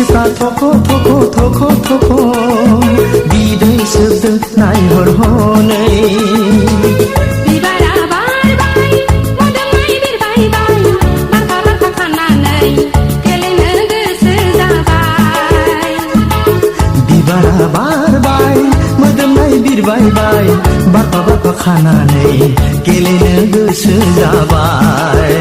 सिफ्रा थख' थख' थख' थख' बिदै सोबदों नायहर हनै बिबारा बारबाय मोदोमै बिरबायबाय बारखा बारखा खानानै गेलेनो गोसो जाबाय बिबारा बारबाय मोदोमनाय बिरबायबाय बारखा बारखा खानानै गेलेनो गोसो जाबाय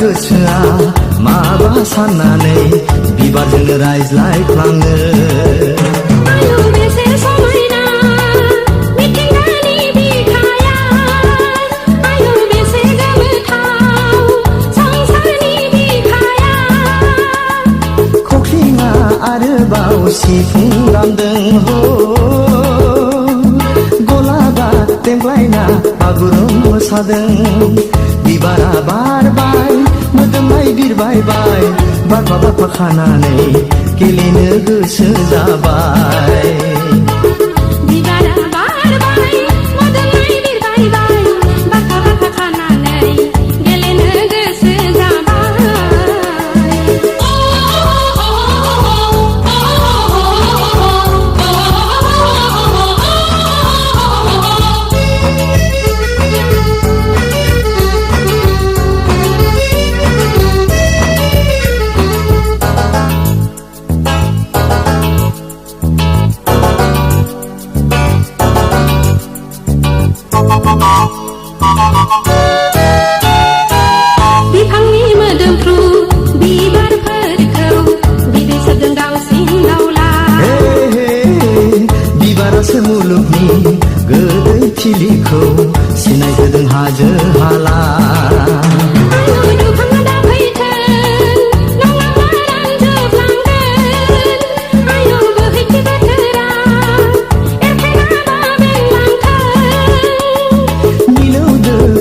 गोसोआ माबा साननानै बिबारजों रायज्लायफ्लाङो आयौ बेसे समायना मिथिंगानि बिखाया आयौ बेसे गोमोथाव संसारनि बिखाया खख्लिङा आरोबाव सिफुं दामदों हो गलाबा देंग्लायना बागुरुम मोसादों बिबारा बारबाय मोदोमनाय बिरबायबाय बारखा बारखा खानानै गेलेनो गोसो जाबाय बिबारा बारबाय मोदोमनाय बिरबायबाय बारखा बारखा खानानै गेलेनो गोसो बिफांनि मोदोमफ्रु बिबारफोरखौ बिदै सोबदों दाउसिन दाउला बिबारासो मुलुगनि गोदै थिलिखौ सिनायहोदों हाजो हाला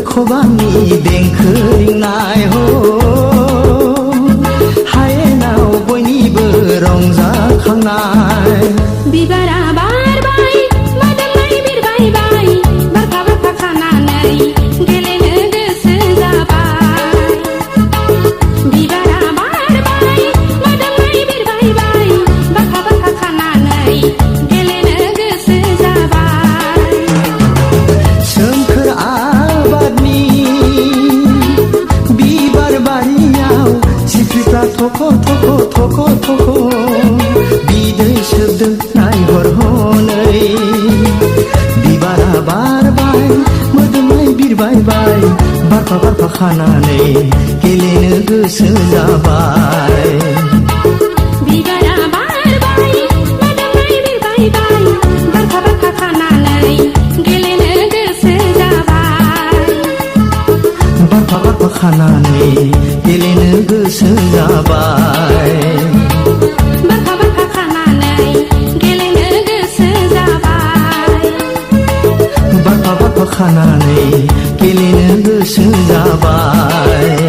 खबामनि देंखो रिंनाय हो हायेनाव बयनिबो रंजाखांनाय बिबारा बारबाय मोदोमनाय बिरबायबाय बारखा बारखा खानानै गेलेनो गोसो जाबाय बिबारा बारबाय मोदोमनाय बिरबायबाय बारखा बारखा खानानै गेलेनो गोसो जाबाय सोमखोर बिबार बारियाव सिख्रिफ्रा थख' थख' थख' थख' बिदै सोबदों नायहर हनै बिबारा बारबाय मोदोमनाय बिरबायबाय बारखा बारखा खानानै गेलेनो गोसो जाबाय बिबारा बारबाय मोदोमनाय बिरबायबाय बारखा बारखा खानानै गेलेनो गोसो जाबाय बारखा बारखा खानानै गेलेनो गोसो जाबाय बारखा बारखा खानानै गेलेनो गोसो जाबाय बारखा बारखा खानानै गेलेनो गोसो जाबाय